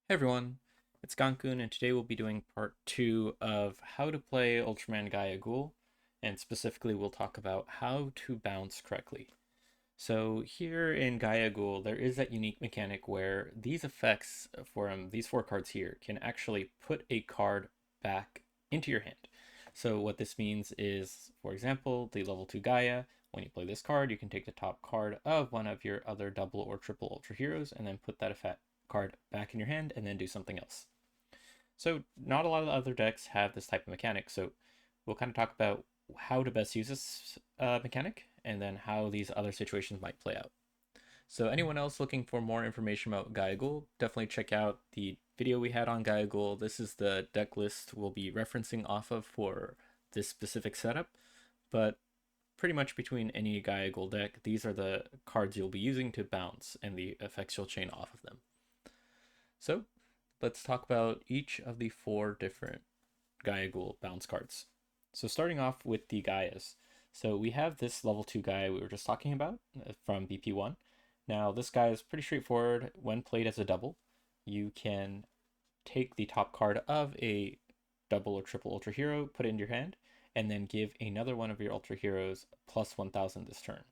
Hey everyone, it's Gankun, and today we'll be doing part 2 of how to play Ultraman Gaia Agul, and specifically we'll talk about how to bounce correctly. So here in Gaia Agul, there is that unique mechanic where these effects from these four cards here can actually put a card back into your hand. So what this means is, for example, the level 2 Gaia, when you play this card, you can take the top card of one of your other double or triple Ultra Heroes and then put that effect card back in your hand and then do something else. So not a lot of other decks have this type of mechanic. So we'll kind of talk about how to best use this mechanic and then how these other situations might play out. So anyone else looking for more information about Gaia Ghoul, definitely check out the video we had on Gaia Ghoul. This is the deck list we'll be referencing off of for this specific setup. But pretty much between any Gaia Ghoul deck, these are the cards you'll be using to bounce and the effects you'll chain off of them. So let's talk about each of the four different Gaia Ghoul bounce cards. So starting off with the Gaias. So we have this level 2 Gaia we were just talking about from BP1. Now this guy is pretty straightforward. When played as a double, you can take the top card of a double or triple Ultra Hero, put it in your hand, and then give another one of your Ultra Heroes plus 1000 this turn.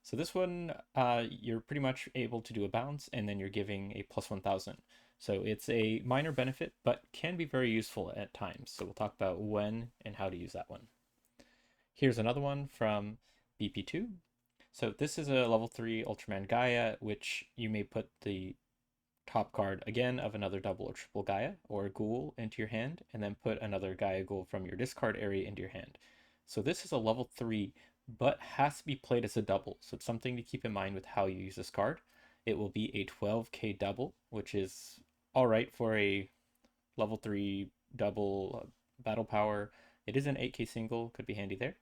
So this one, you're pretty much able to do a bounce, and then you're giving a plus 1000. So it's a minor benefit, but can be very useful at times. So we'll talk about when and how to use that one. Here's another one from BP2. So this is a level 3 Ultraman Gaia, which you may put the top card again of another double or triple Gaia or Ghoul into your hand, and then put another Gaia Ghoul from your discard area into your hand. So this is a level 3, but has to be played as a double. So it's something to keep in mind with how you use this card. It will be a 12k double, which is alright for a level 3 double battle power. It is an 8k single, could be handy there.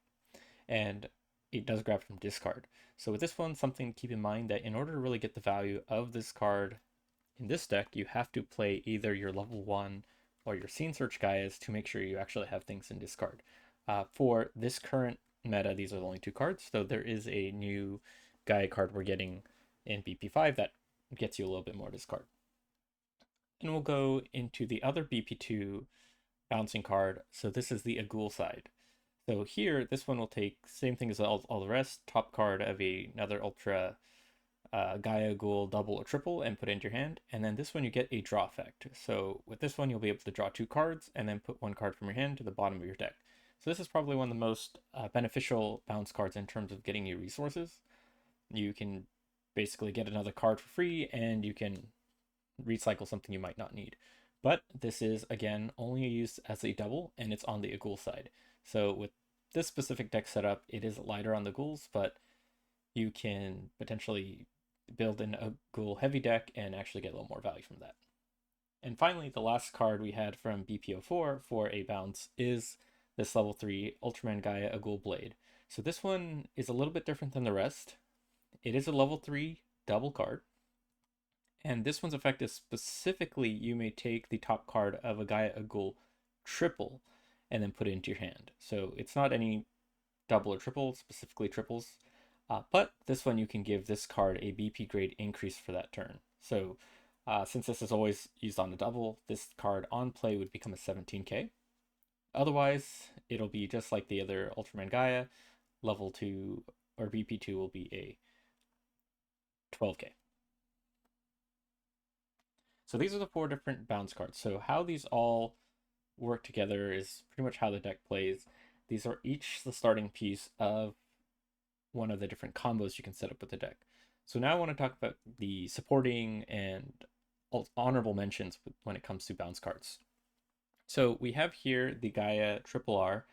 And it does grab from discard. So with this one, something to keep in mind that in order to really get the value of this card in this deck, you have to play either your level 1 or your Scene Search Gaias to make sure you actually have things in discard. For this current meta, these are the only two cards, so there is a new Gaia card we're getting in BP5 that gets you a little bit more discard. And we'll go into the other BP2 bouncing card. So this is the Agul side. So here, this one will take same thing as all the rest, top card of another Ultra Gaia Ghoul double or triple and put it into your hand. And then this one you get a draw effect. So with this one you'll be able to draw two cards and then put one card from your hand to the bottom of your deck. So this is probably one of the most beneficial bounce cards in terms of getting you resources. You can basically get another card for free and you can recycle something you might not need. But this is again only used as a double and it's on the Agul side. So with this specific deck setup, it is lighter on the ghouls, but you can potentially build in a ghoul heavy deck and actually get a little more value from that. And finally, the last card we had from BPO4 for a bounce is this level 3 Ultraman Gaia Agul Blade. So this one is a little bit different than the rest. It is a level 3 double card. And this one's effect is specifically you may take the top card of a Gaia Agul triple and then put it into your hand. So it's not any double or triple, specifically triples. But this one you can give this card a BP grade increase for that turn. So since this is always used on a double, this card on play would become a 17k. Otherwise, it'll be just like the other Ultraman Gaia. Level 2 or BP2 will be a 12k. So these are the four different bounce cards. So how these all work together is pretty much how the deck plays. These are each the starting piece of one of the different combos you can set up with the deck. So now I want to talk about the supporting and honorable mentions when it comes to bounce cards. So we have here the Gaia Triple R.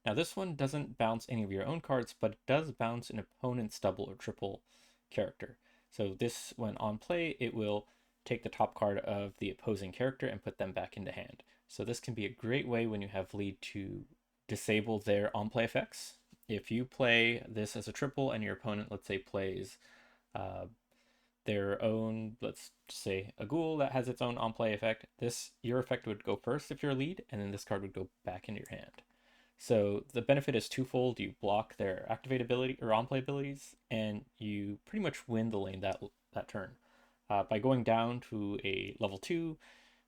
Now this one doesn't bounce any of your own cards, but it does bounce an opponent's double or triple character. So this, when on play, it will take the top card of the opposing character and put them back into hand. So this can be a great way when you have lead to disable their on play effects. If you play this as a triple and your opponent, let's say, plays uh, their own, let's say, a ghoul that has its own on play effect, your effect would go first if you're lead, and then this card would go back into your hand. So the benefit is twofold. You block their activate ability or on play abilities, and you pretty much win the lane that turn. By going down to a level 2,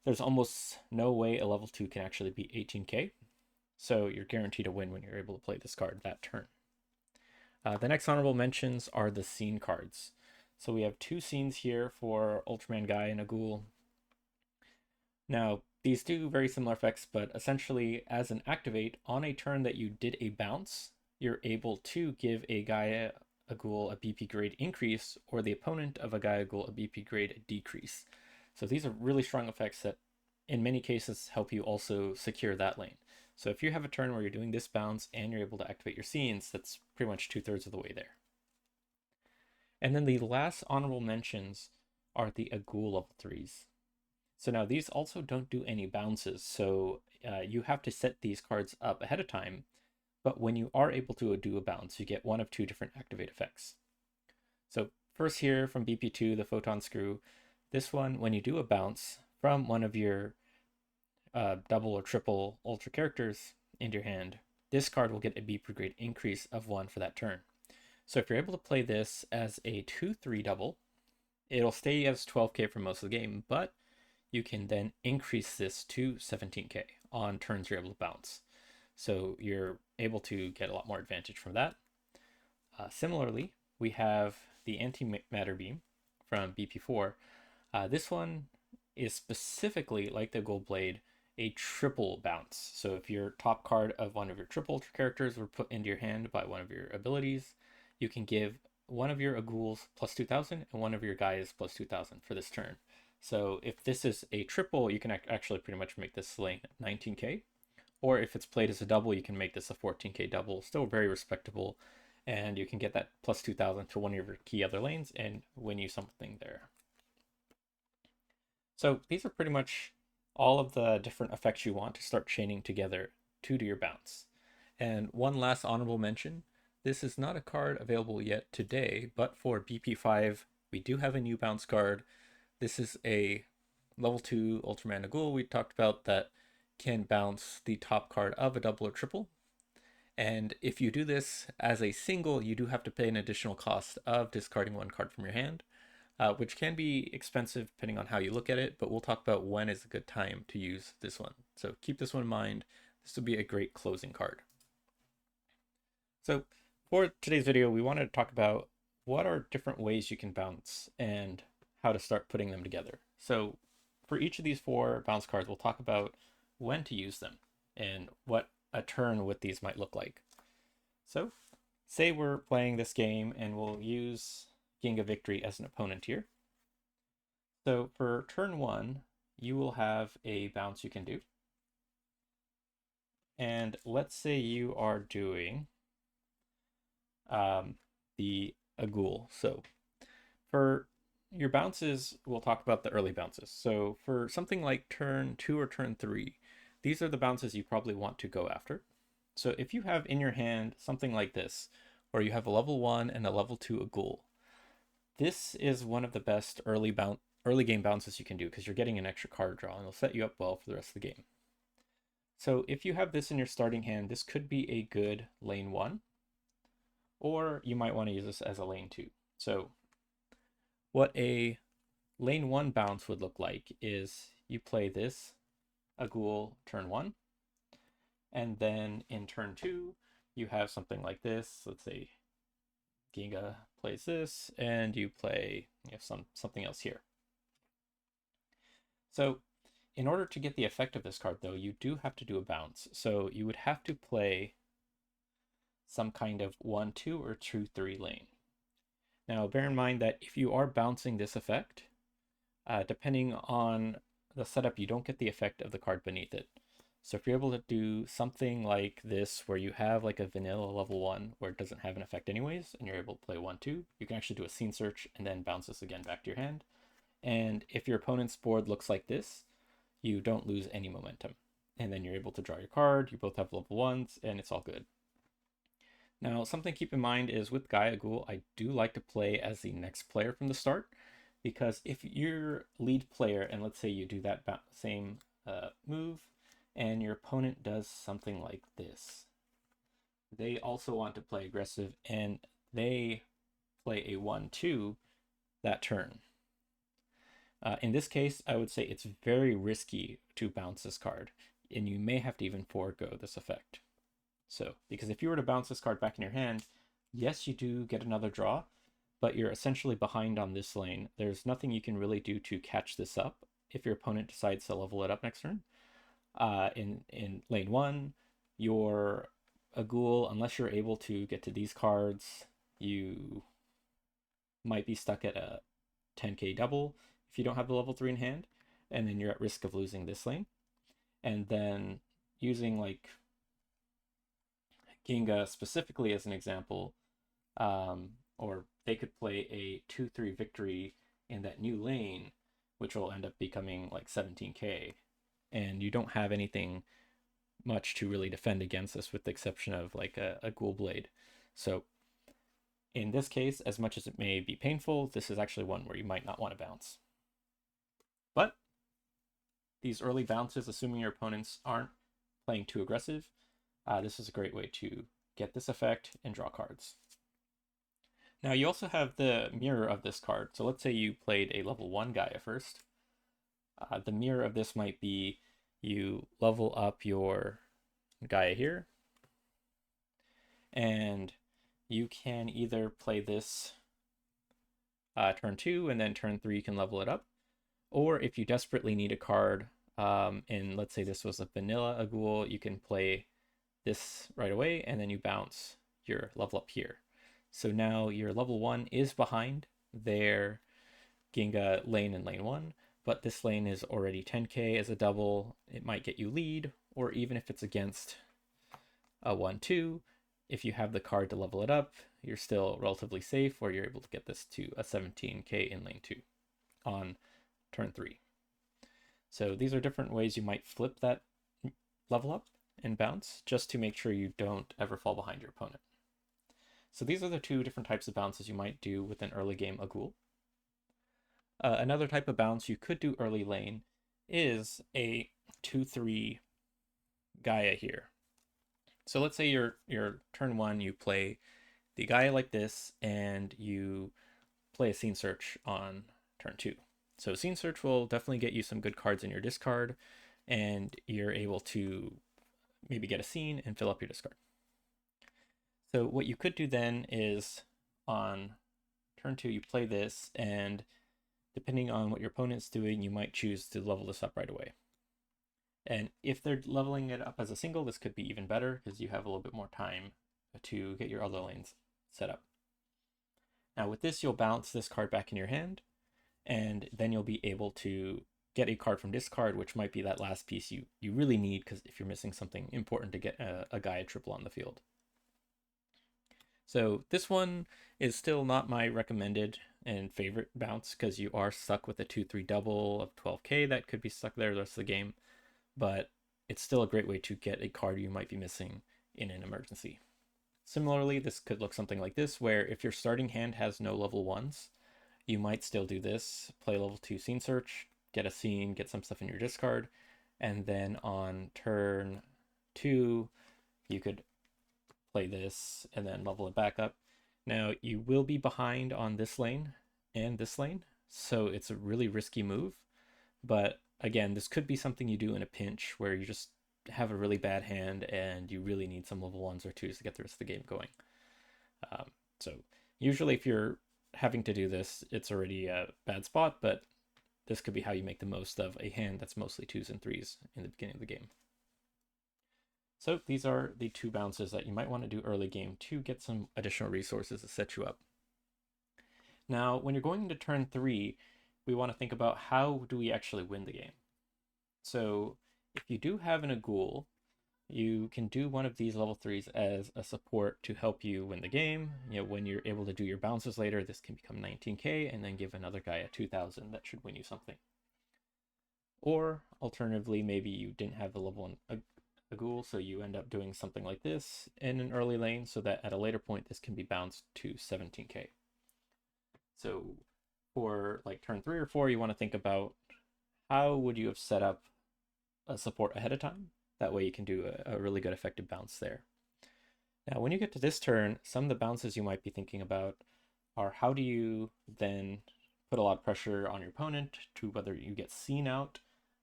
there's almost no way a level 2 can actually beat 18k. So you're guaranteed to win when you're able to play this card that turn. The next honorable mentions are the scene cards. So we have 2 scenes here for Ultraman Gaia Agul. Now, these do very similar effects, but essentially, as an activate, on a turn that you did a bounce, you're able to give a Gaia Agul a BP grade increase, or the opponent of a Gaia Agul a BP grade decrease. So these are really strong effects that, in many cases, help you also secure that lane. So if you have a turn where you're doing this bounce and you're able to activate your scenes, that's pretty much 2/3 of the way there. And then the last honorable mentions are the Agul level 3s. So now these also don't do any bounces, so you have to set these cards up ahead of time, but when you are able to do a bounce, you get one of 2 different activate effects. So first here from BP2, the Photon Screw, this one, when you do a bounce from one of your double or triple ultra characters into your hand, this card will get a BP grade increase of 1 for that turn. So if you're able to play this as a 2/3 double, it'll stay as 12k for most of the game, but you can then increase this to 17k on turns you're able to bounce. So you're able to get a lot more advantage from that. Similarly, we have the antimatter beam from BP4. This one is specifically, like the Gold Blade, a triple bounce. So if your top card of one of your triple ultra characters were put into your hand by one of your abilities, you can give one of your Aguls plus 2000 and one of your Gaias plus 2000 for this turn. So if this is a triple, you can actually pretty much make this lane 19k. Or if it's played as a double, you can make this a 14k double. Still very respectable. And you can get that plus 2000 to one of your key other lanes and win you something there. So these are pretty much all of the different effects you want to start chaining together to do your bounce. And one last honorable mention, this is not a card available yet today, but for BP5, we do have a new bounce card. This is a level 2 Ultraman Agul we talked about that can bounce the top card of a double or triple. And if you do this as a single, you do have to pay an additional cost of discarding 1 card from your hand, which can be expensive depending on how you look at it, but we'll talk about when is a good time to use this one. So keep this one in mind. This will be a great closing card. So for today's video, we wanted to talk about what are different ways you can bounce and how to start putting them together. So for each of these 4 bounce cards, we'll talk about when to use them and what a turn with these might look like. So say we're playing this game and we'll use Ginga Victory as an opponent here. So for turn 1, you will have a bounce you can do. And let's say you are doing the Agul. So for your bounces, we'll talk about the early bounces. So for something like turn 2 or turn 3, these are the bounces you probably want to go after. So if you have in your hand something like this, where you have a level 1 and a level 2 Agul, this is one of the best early game bounces you can do because you're getting an extra card draw and it'll set you up well for the rest of the game. So if you have this in your starting hand, this could be a good lane 1, or you might want to use this as a lane 2. So what a lane 1 bounce would look like is you play this Agul turn 1, and then in turn 2, you have something like this. Let's say Ginga plays this, and you play something else here. So in order to get the effect of this card, though, you do have to do a bounce. So you would have to play some kind of 1-2 or 2-3 lane. Now, bear in mind that if you are bouncing this effect, depending on the setup, you don't get the effect of the card beneath it. So if you're able to do something like this, where you have like a vanilla level 1 where it doesn't have an effect anyways, and you're able to play 1-2, you can actually do a scene search and then bounce this again back to your hand. And if your opponent's board looks like this, you don't lose any momentum. And then you're able to draw your card, you both have level 1s, and it's all good. Now, something to keep in mind is with Gaia Agul, I do like to play as the next player from the start, because if you're lead player, and let's say you do that same move, and your opponent does something like this, they also want to play aggressive, and they play a 1-2 that turn. In this case, I would say it's very risky to bounce this card, and you may have to even forego this effect. So, because if you were to bounce this card back in your hand, yes, you do get another draw, but you're essentially behind on this lane. There's nothing you can really do to catch this up if your opponent decides to level it up next turn. In lane 1, you're a ghoul, unless you're able to get to these cards, you might be stuck at a 10k double if you don't have the level 3 in hand, and then you're at risk of losing this lane. And then using like Ginga specifically as an example, or they could play a 2-3 victory in that new lane, which will end up becoming like 17k, and you don't have anything much to really defend against this with the exception of like a ghoul blade. So in this case, as much as it may be painful, this is actually one where you might not want to bounce. But these early bounces, assuming your opponents aren't playing too aggressive, this is a great way to get this effect and draw cards. Now you also have the mirror of this card. So let's say you played a level 1 Gaia first. The mirror of this might be you level up your Gaia here, and you can either play this turn 2 and then turn 3 you can level it up, or if you desperately need a card, and let's say this was a vanilla Agul, you can play this right away and then you bounce your level up here. So now your level 1 is behind their Ginga lane in lane 1, but this lane is already 10k as a double. It might get you lead, or even if it's against a 1-2, if you have the card to level it up, you're still relatively safe, or you're able to get this to a 17k in lane 2 on turn 3. So these are different ways you might flip that level up and bounce, just to make sure you don't ever fall behind your opponent. So these are the two different types of bounces you might do with an early game Agul. Another type of bounce you could do early lane is a 2-3 Gaia here. So let's say your turn 1, you play the Gaia like this, and you play a Scene Search on turn 2. So Scene Search will definitely get you some good cards in your discard, and you're able to maybe get a scene and fill up your discard. So what you could do then is on turn 2, you play this, and depending on what your opponent's doing, you might choose to level this up right away. And if they're leveling it up as a single, this could be even better because you have a little bit more time to get your other lanes set up. Now with this, you'll bounce this card back in your hand, and then you'll be able to get a card from discard, which might be that last piece you really need, because if you're missing something important to get a Gaia triple on the field. So this one is still not my recommended and favorite bounce, because you are stuck with a 2-3 double of 12k that could be stuck there the rest of the game, but it's still a great way to get a card you might be missing in an emergency. Similarly, this could look something like this, where if your starting hand has no level 1s, you might still do this, play level 2 Scene Search, get a scene, get some stuff in your discard, and then on turn 2, you could play this and then level it back up. Now you will be behind on this lane and this lane, so it's a really risky move, but again, this could be something you do in a pinch where you just have a really bad hand and you really need some level 1s or 2s to get the rest of the game going. So usually if you're having to do this, it's already a bad spot, but this could be how you make the most of a hand that's mostly 2s and 3s in the beginning of the game. So these are the two bounces that you might want to do early game to get some additional resources to set you up. Now, when you're going into turn 3, we want to think about how do we actually win the game. So if you do have an Agul, you can do one of these level 3s as a support to help you win the game. When you're able to do your bounces later, this can become 19k and then give another guy a 2000 that should win you something. Or alternatively, maybe you didn't have the level 1 Agul, so you end up doing something like this in an early lane so that at a later point this can be bounced to 17k. So for like turn 3 or 4, you want to think about how would you have set up a support ahead of time. That way you can do a really good effective bounce there. Now when you get to this turn, some of the bounces you might be thinking about are how do you then put a lot of pressure on your opponent to whether you get seen out,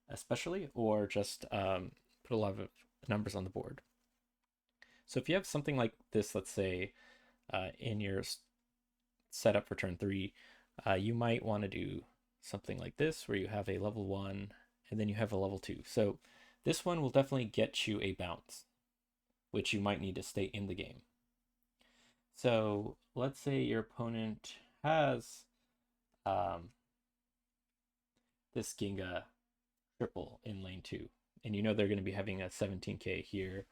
especially, or just put a lot of numbers on the board. So if you have something like this, let's say in your setup for turn 3, you might want to do something like this where you have a level 1 and then you have a level 2. So this one will definitely get you a bounce, which you might need to stay in the game. So let's say your opponent has this Ginga triple in lane 2, and you know they're going to be having a 17k here.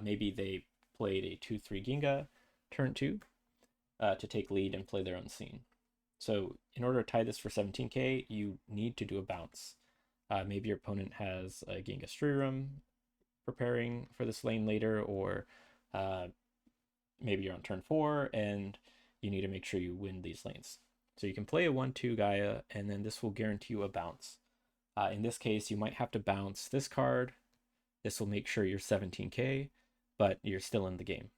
Maybe they played a 2-3 Ginga turn 2 to take lead and play their own scene. So in order to tie this for 17k, you need to do a bounce. Maybe your opponent has a Ginga Strirum preparing for this lane later, or maybe you're on turn 4 and you need to make sure you win these lanes. So you can play a 1-2 Gaia, and then this will guarantee you a bounce. In this case, you might have to bounce this card. This will make sure you're 17k, but you're still in the game.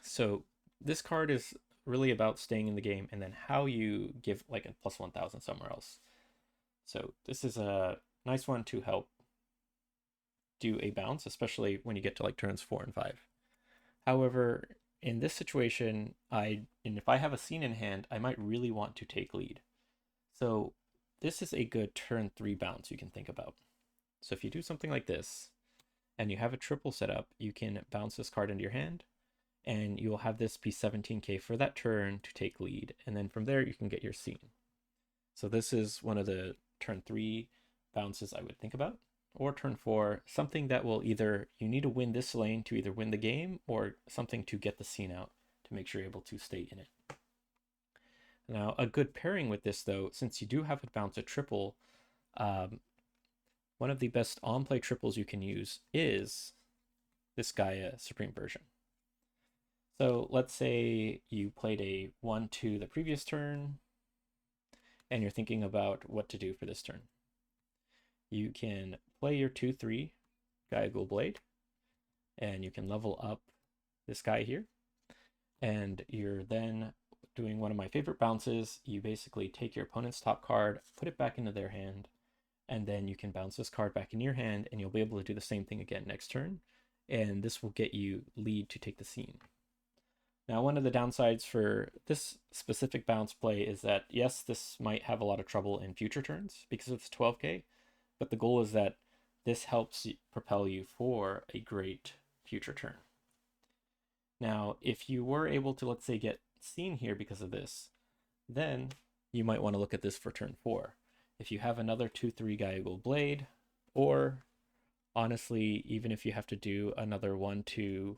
So this card is really about staying in the game, and then how you give like a plus 1000 somewhere else. So this is a nice one to help do a bounce, especially when you get to like turns 4 and 5. However, in this situation, if I have a scene in hand, I might really want to take lead. So this is a good turn 3 bounce you can think about. So if you do something like this, and you have a triple set up, you can bounce this card into your hand, and you'll have this be 17k for that turn to take lead, and then from there you can get your scene. So this is one of the turn 3 bounces I would think about. Or turn 4, something that will either, you need to win this lane to either win the game, or something to get the scene out to make sure you're able to stay in it. Now, a good pairing with this, though, since you do have to bounce a triple, one of the best on-play triples you can use is this Gaia Supreme version. So let's say you played a 1-2 the previous turn, and you're thinking about what to do for this turn. You can play your 2-3 Gaia Agul Blade, and you can level up this guy here. And you're then doing one of my favorite bounces. You basically take your opponent's top card, put it back into their hand, and then you can bounce this card back in your hand, and you'll be able to do the same thing again next turn. And this will get you lead to take the scene. Now, one of the downsides for this specific bounce play is that, yes, this might have a lot of trouble in future turns because it's 12k, but the goal is that this helps propel you for a great future turn. Now, if you were able to, let's say, get seen here because of this, then you might want to look at this for turn 4. If you have another 2-3 Gaia Agul Blade, or honestly, even if you have to do another 1-2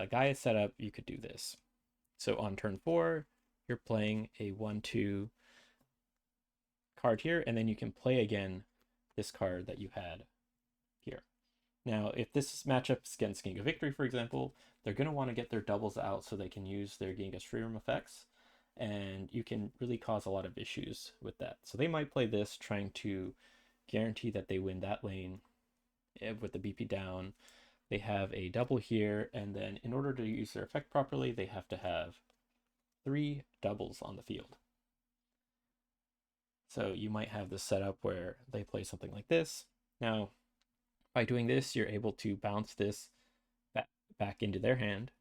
Gaia setup, you could do this. So on turn 4, you're playing a 1-2 card here, and then you can play again this card that you had here. Now, if this matchup is against Ginga Victory, for example, they're going to want to get their doubles out so they can use their Ginga Strirum effects, and you can really cause a lot of issues with that. So they might play this, trying to guarantee that they win that lane with the BP down. They have a double here, and then in order to use their effect properly, they have to have 3 doubles on the field. So you might have this setup where they play something like this. Now, by doing this, you're able to bounce this back into their hand.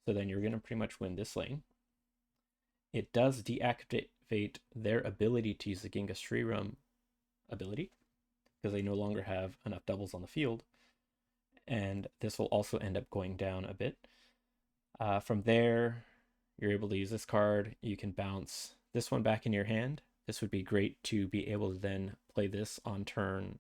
So then you're going to pretty much win this lane. It does deactivate their ability to use the Ginga Strirum ability, because they no longer have enough doubles on the field. And this will also end up going down a bit. From there, you're able to use this card. You can bounce this one back in your hand. This would be great to be able to then play this on turn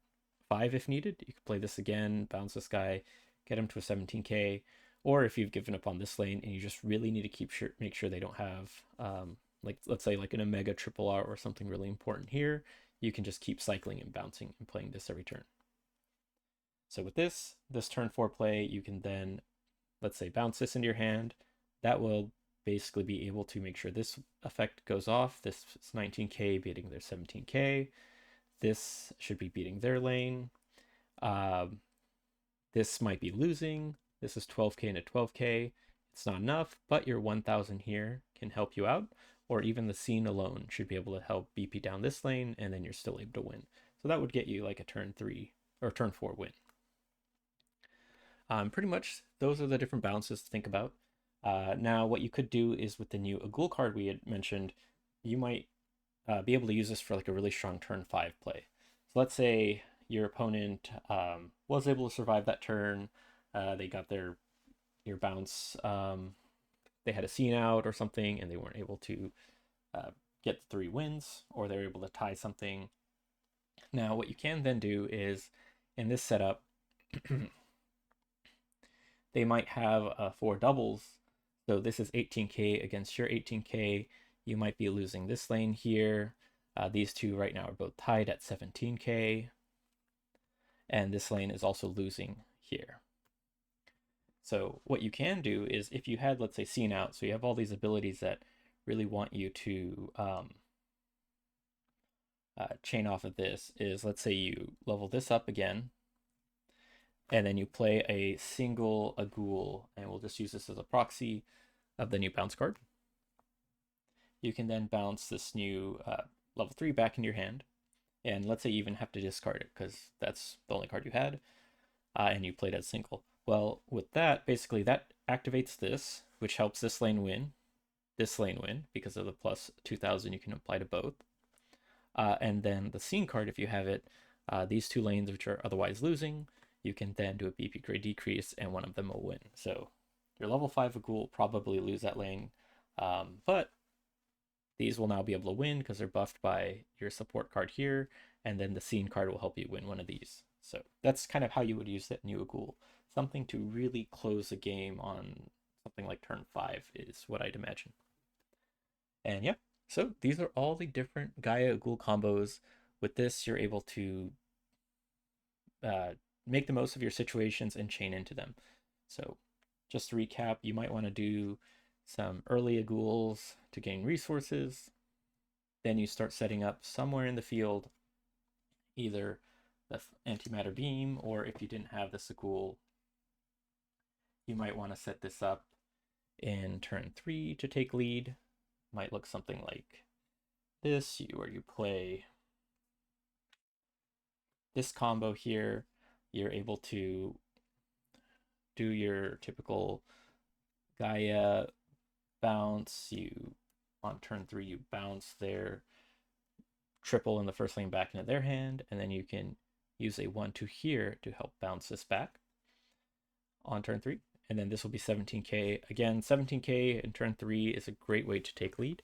5 if needed. You could play this again, bounce this guy, get him to a 17k. Or if you've given up on this lane and you just really need to make sure they don't have, like, let's say like an Omega Triple R or something really important here, you can just keep cycling and bouncing and playing this every turn. So with this turn 4 play, you can then, let's say, bounce this into your hand. That will basically be able to make sure this effect goes off. This is 19k beating their 17k. This should be beating their lane. This might be losing. This is 12k into 12k. It's not enough, but your 1000 here can help you out. or even the scene alone should be able to help BP down this lane, and then you're still able to win. So that would get you like a turn 3 or turn 4 win. Pretty much those are the different bounces to think about. Now, what you could do is with the new Agul card we had mentioned, you might be able to use this for like a really strong turn 5 play. So let's say your opponent was able to survive that turn. They got your bounce. They had a scene out or something, and they weren't able to get the 3 wins, or they were able to tie something. Now, what you can then do is in this setup, they might have 4 doubles. So this is 18k against your 18k. You might be losing this lane here. These two right now are both tied at 17k. And this lane is also losing here. So what you can do is if you had, let's say, scene out, so you have all these abilities that really want you to chain off of this, is let's say you level this up again, and then you play a single Agul, and we'll just use this as a proxy of the new bounce card. You can then bounce this new level 3 back into your hand, and let's say you even have to discard it because that's the only card you had, and you played as single. Well, with that, basically that activates this, which helps this lane win, because of the plus 2000 you can apply to both. And then the scene card, if you have it, these 2 lanes which are otherwise losing, you can then do a BP grade decrease and one of them will win. So your level 5 Agul will probably lose that lane, but these will now be able to win because they're buffed by your support card here, and then the scene card will help you win one of these. So that's kind of how you would use that new Agul. Something to really close a game on something like turn 5 is what I'd imagine. And yeah, so these are all the different Gaia Agul combos. With this, you're able to make the most of your situations and chain into them. So just to recap, you might want to do some early Aguls to gain resources. Then you start setting up somewhere in the field either the antimatter beam, or if you didn't have this Agul, you might want to set this up in turn 3 to take lead. Might look something like this, where you play this combo here. You're able to do your typical Gaia bounce. On turn 3 you bounce their triple in the first lane back into their hand, and then you can use a 1-2 here to help bounce this back on turn 3. And then this will be 17k. Again, 17k in turn 3 is a great way to take lead.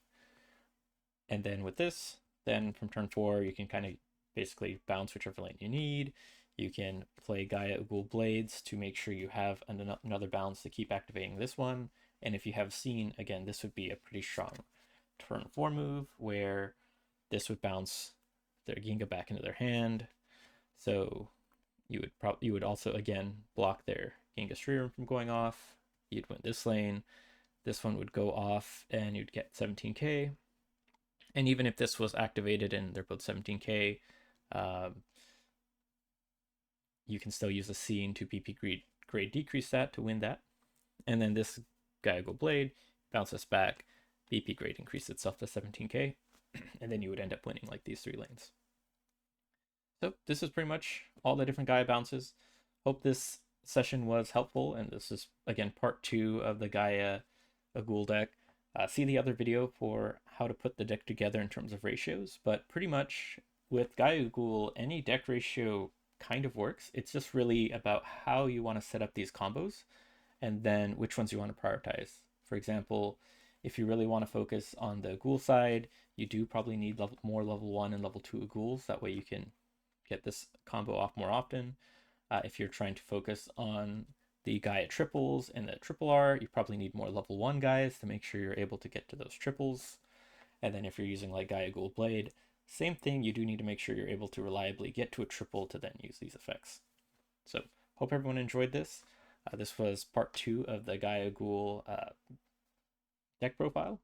And then with this, then from turn 4, you can kind of basically bounce whichever lane you need. You can play Gaia Agul Blades to make sure you have another bounce to keep activating this one. And if you have scene, again, this would be a pretty strong turn 4 move where this would bounce their Ginga back into their hand. So you would also again block their Ginga Stream from going off. You'd win this lane. This one would go off and you'd get 17k. And even if this was activated and they're both 17k, you can still use a scene to BP grade decrease that to win that. And then this Gaia Agul Blade bounces back, BP grade increase itself to 17k, and then you would end up winning like these 3 lanes. So this is pretty much all the different Gaia bounces. Hope this session was helpful, and this is again part 2 of the Gaia Agul deck. See the other video for how to put the deck together in terms of ratios, but pretty much with Gaia Agul, any deck ratio kind of works. It's just really about how you want to set up these combos and then which ones you want to prioritize. For example, if you really want to focus on the Agul side, you do probably need more level 1 and level 2 Aguls. That way you can get this combo off more often. If you're trying to focus on the Gaia triples and the triple R, you probably need more level 1 guys to make sure you're able to get to those triples. And then if you're using like Gaia Agul Blade, same thing, you do need to make sure you're able to reliably get to a triple to then use these effects. So hope everyone enjoyed this. This was part 2 of the Gaia Agul deck profile,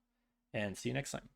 and see you next time.